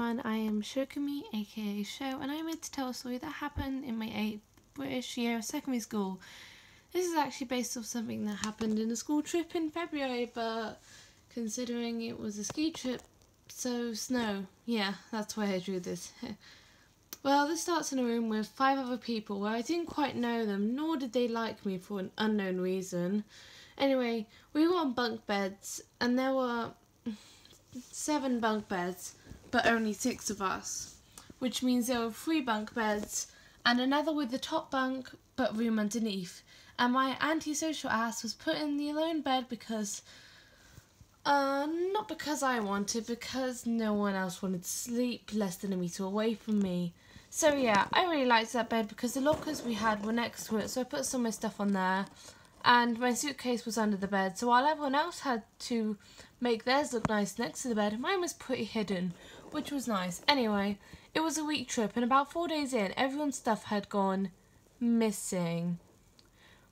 everyone, I am Shokumi aka Sho, and I'm here to tell a story that happened in my 8th British year of secondary school. This is actually based off something that happened in a school trip in February, but considering it was a ski trip, so snow, yeah, that's why I drew this. Well, this starts in a room with 5 other people where I didn't quite know them, nor did they like me for an unknown reason. Anyway, we were on bunk beds, and there were 7 bunk beds, but only 6 of us, which means there were 3 bunk beds and another with the top bunk but room underneath, and my antisocial ass was put in the alone bed because not because I wanted, because no one else wanted to sleep less than a metre away from me. So yeah, I really liked that bed because the lockers we had were next to it, so I put some of my stuff on there. And my suitcase was under the bed, so while everyone else had to make theirs look nice next to the bed, mine was pretty hidden, which was nice. Anyway, it was a week trip, and about 4 days in, everyone's stuff had gone missing.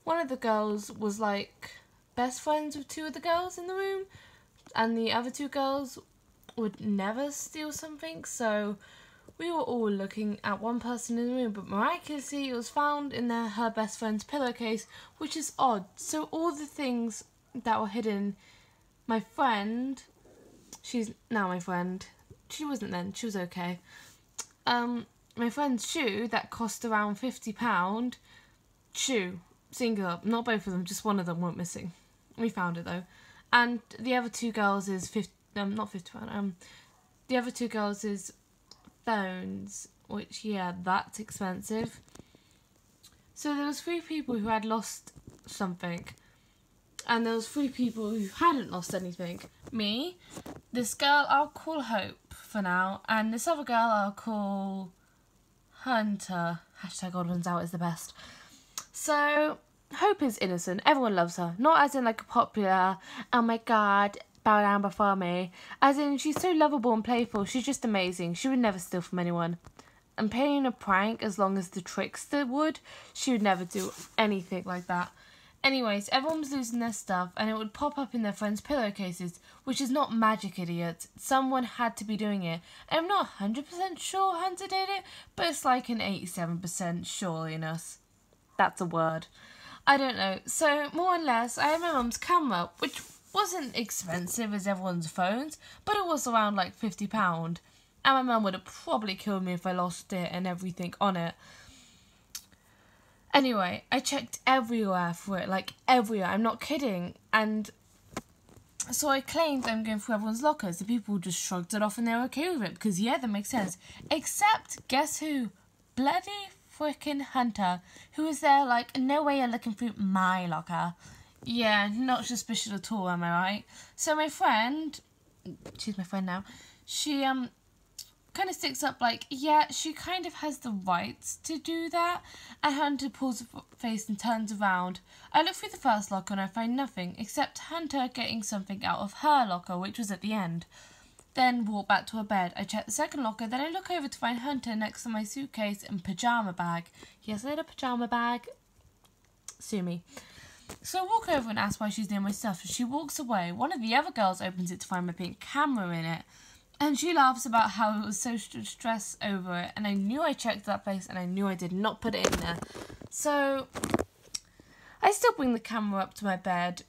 One of the girls was like best friends with 2 of the girls in the room, and the other 2 girls would never steal something, so we were all looking at one person in the room, but miraculously it was found in her best friend's pillowcase, which is odd. So all the things that were hidden, my friend, she's now my friend, she wasn't then, she was okay. My friend's shoe that cost around £50, shoe, singular, not both of them, just one of them went missing. We found it though. And the other 2 girls is not £50, the other 2 girls is phones, which, yeah, that's expensive. So there was 3 people who had lost something, and there was 3 people who hadn't lost anything. Me, this girl I'll call Hope for now, and this other girl I'll call Hunter. Hashtag odd ones out is the best. So Hope is innocent, everyone loves her, not as in like a popular, oh my god, bow down before me, as in she's so lovable and playful, she's just amazing, she would never steal from anyone. And playing a prank, as long as the trickster would, she would never do anything like that. Anyways, everyone was losing their stuff, and it would pop up in their friends' pillowcases, which is not magic, idiots. Someone had to be doing it. And I'm not 100% sure Hunter did it, but it's like an 87% sureness. That's a word. I don't know. So, more or less, I had my mum's camera, which wasn't expensive as everyone's phones, but it was around like £50. And my mum would have probably killed me if I lost it and everything on it. Anyway, I checked everywhere for it, like everywhere, I'm not kidding. And so I claimed I'm going through everyone's lockers. The people just shrugged it off and they were okay with it, because yeah, that makes sense. Except, guess who? Bloody freaking Hunter, who was there like, no way you're looking through my locker. Yeah, not suspicious at all, am I right? So my friend, she's my friend now, she kind of sticks up like, yeah, she kind of has the rights to do that. And Hunter pulls her face and turns around. I look through the first locker and I find nothing, except Hunter getting something out of her locker, which was at the end. Then walk back to her bed. I check the second locker, then I look over to find Hunter next to my suitcase and pyjama bag. Yes, I had a pyjama bag. Sue me. So I walk over and ask why she's near my stuff. She walks away. One of the other girls opens it to find my pink camera in it. And she laughs about how it was so stressed over it. And I knew I checked that place and I knew I did not put it in there. So I still bring the camera up to my bed.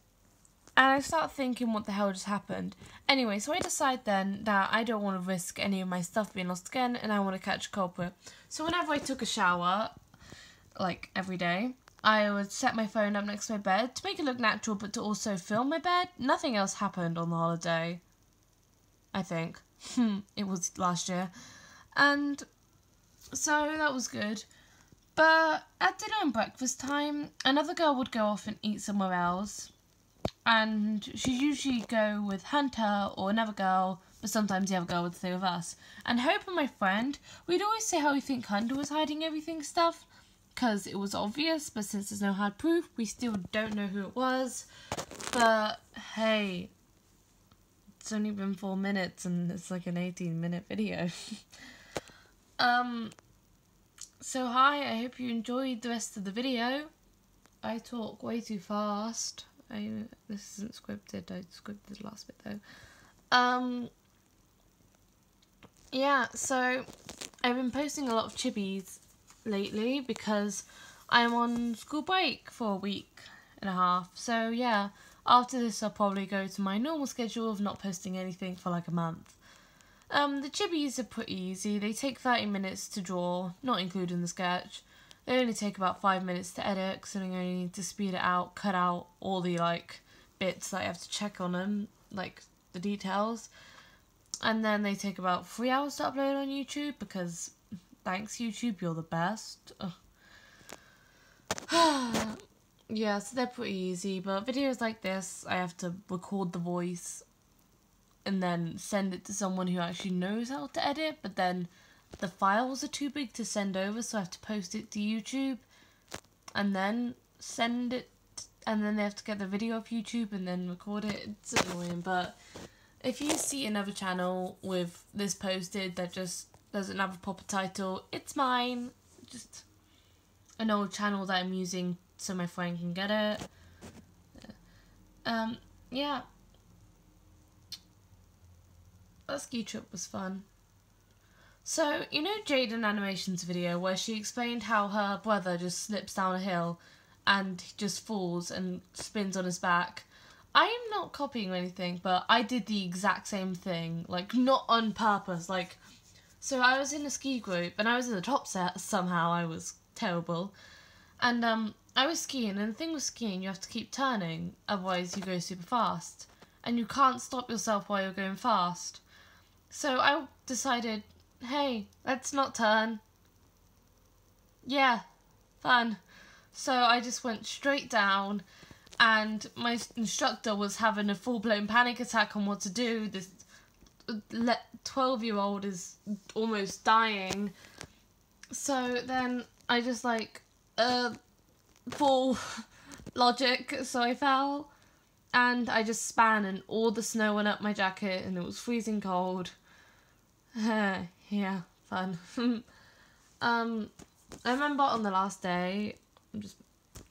And I start thinking what the hell just happened. Anyway, so I decide then that I don't want to risk any of my stuff being lost again. And I want to catch a culprit. So whenever I took a shower, like every day, I would set my phone up next to my bed to make it look natural, but to also film my bed. Nothing else happened on the holiday, I think. It was last year. And so that was good. But at dinner and breakfast time, another girl would go off and eat somewhere else. And she'd usually go with Hunter or another girl, but sometimes the other girl would stay with us. And Hope and my friend, we'd always say how we think Hunter was hiding everything stuff, because it was obvious, but since there's no hard proof, we still don't know who it was. But hey, it's only been 4 minutes and it's like an 18-minute video. So hi, I hope you enjoyed the rest of the video. I talk way too fast. This isn't scripted, I scripted the last bit though. Yeah, so I've been posting a lot of chibis lately because I'm on school break for a week and a half. So yeah, after this I'll probably go to my normal schedule of not posting anything for like a month. The chibis are pretty easy. They take 30 minutes to draw, not including the sketch. They only take about 5 minutes to edit, so I only need to speed it out, cut out all the like bits that I have to check on them, like the details. And then they take about 3 hours to upload on YouTube because thanks YouTube, you're the best. Yeah, so they're pretty easy, but videos like this, I have to record the voice and then send it to someone who actually knows how to edit, but then the files are too big to send over, so I have to post it to YouTube and then send it, and then they have to get the video off YouTube and then record it. It's annoying, but if you see another channel with this posted that just doesn't have a proper title, it's mine. Just an old channel that I'm using so my friend can get it. Yeah. That ski trip was fun. So, you know Jaden Animation's video where she explained how her brother just slips down a hill and he just falls and spins on his back? I am not copying anything, but I did the exact same thing. Like, not on purpose. Like, so I was in a ski group and I was in the top set somehow. I was terrible. And I was skiing, and the thing with skiing, you have to keep turning, otherwise you go super fast. And you can't stop yourself while you're going fast. So I decided, hey, let's not turn. Yeah, fun. So I just went straight down, and my instructor was having a full-blown panic attack on what to do. This 12-year-old is almost dying. So then I just like, full logic, so I fell. And I just span and all the snow went up my jacket and it was freezing cold. Yeah, fun. I remember on the last day, I'm just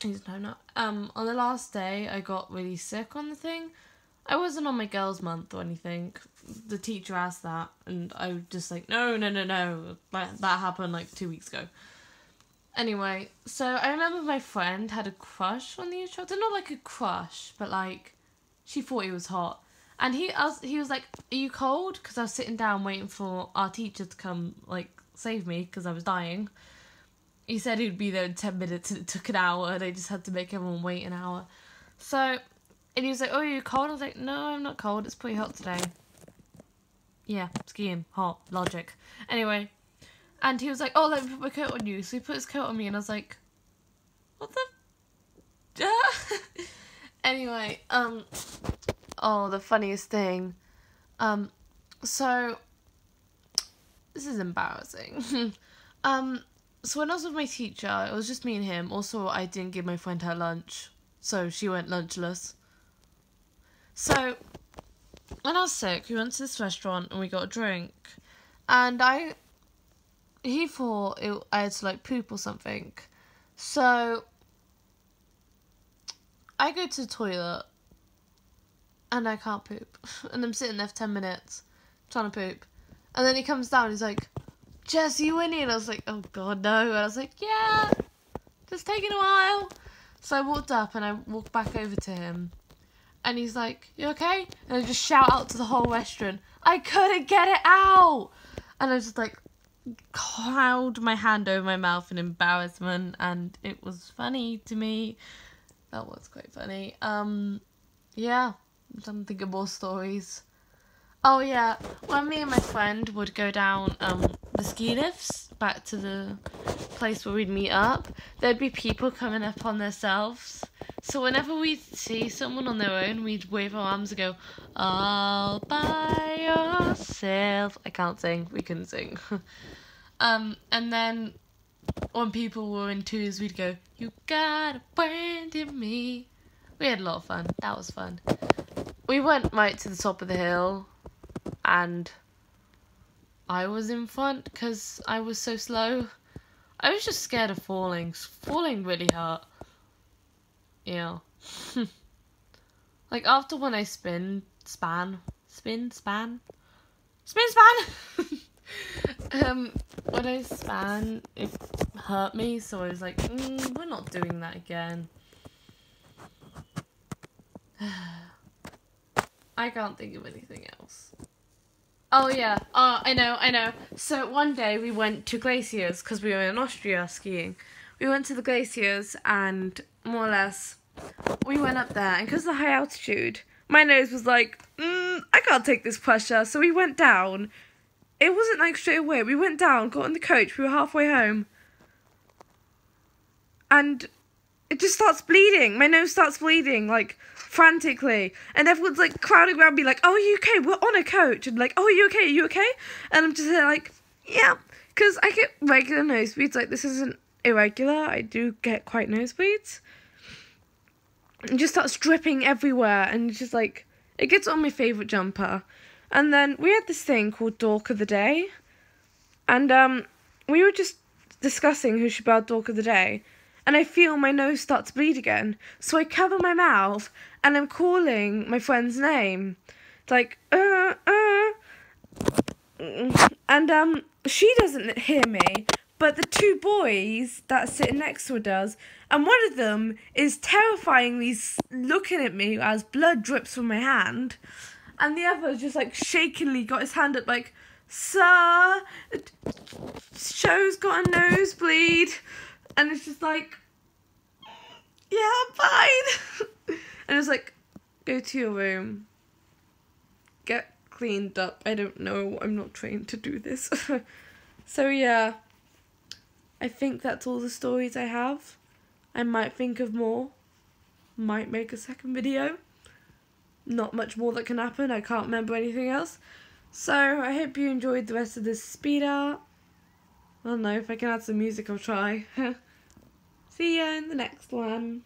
changing time now. On the last day, I got really sick on the thing. I wasn't on my girls' month or anything. The teacher asked that, and I was just like, no. That happened like 2 weeks ago. Anyway, so I remember my friend had a crush on the instructor. Not like a crush, but like, she thought he was hot. And he was like, are you cold? Because I was sitting down waiting for our teacher to come, like, save me because I was dying. He said he'd be there in 10 minutes and it took an hour and I just had to make everyone wait an hour. So, and he was like, oh, are you cold? I was like, no, I'm not cold. It's pretty hot today. Yeah, skiing, hot, logic. Anyway, and he was like, oh, let me put my coat on you. So he put his coat on me and I was like, what the... Anyway, oh, the funniest thing. So, this is embarrassing. So when I was with my teacher, it was just me and him. Also, I didn't give my friend her lunch, so she went lunchless. So, when I was sick, we went to this restaurant and we got a drink. And he thought I had to, like, poop or something. So, I go to the toilet and I can't poop. And I'm sitting there for 10 minutes trying to poop. And then he comes down and he's like, Jess, are you in here? And I was like, oh god, no. And I was like, yeah, just taking a while. So I walked up and I walked back over to him. And he's like, you okay? And I just shout out to the whole restaurant, I couldn't get it out! And I just like, held my hand over my mouth in embarrassment. And it was funny to me. That was quite funny. Yeah, I'm trying to think of more stories. Oh yeah, when me and my friend would go down the ski lifts back to the place where we'd meet up, there'd be people coming up on themselves. So whenever we'd see someone on their own, we'd wave our arms and go, all by yourself. I can't sing, we couldn't sing. And then when people were in twos, we'd go, you got a friend in me. We had a lot of fun. That was fun. We went right to the top of the hill, and I was in front because I was so slow. I was just scared of falling. Falling really hurt. Yeah. Like, after when I span. when I span, it hurt me, so I was like, we're not doing that again. I can't think of anything else. Oh yeah, I know. So one day we went to glaciers because we were in Austria skiing. We went to the glaciers and more or less we went up there, and because of the high altitude, my nose was like, I can't take this pressure, so we went down. It wasn't like straight away. We went down, got in the coach, we were halfway home, and it just starts bleeding. My nose starts bleeding, like, frantically. And everyone's, like, crowding around me, like, oh, are you okay? We're on a coach. And, like, oh, are you okay? Are you okay? And I'm just like, yeah. Because I get regular nosebleeds. Like, this isn't irregular. I do get quite nosebleeds. It just starts dripping everywhere. And it's just, like, it gets on my favourite jumper. And then we had this thing called Dork of the Day. And we were just discussing who should be our Dork of the Day. And I feel my nose start to bleed again. So I cover my mouth and I'm calling my friend's name. It's like, And she doesn't hear me, but the two boys that are sitting next to her does. And one of them is terrifyingly looking at me as blood drips from my hand. And the other just like shakily got his hand up like, sir, Show's got a nosebleed. And it's just like, yeah, I'm fine. And it's like, go to your room. Get cleaned up. I don't know. I'm not trained to do this. So yeah, I think that's all the stories I have. I might think of more. Might make a second video. Not much more that can happen. I can't remember anything else. So I hope you enjoyed the rest of this speed art. I don't know, if I can add some music I'll try. See ya in the next one.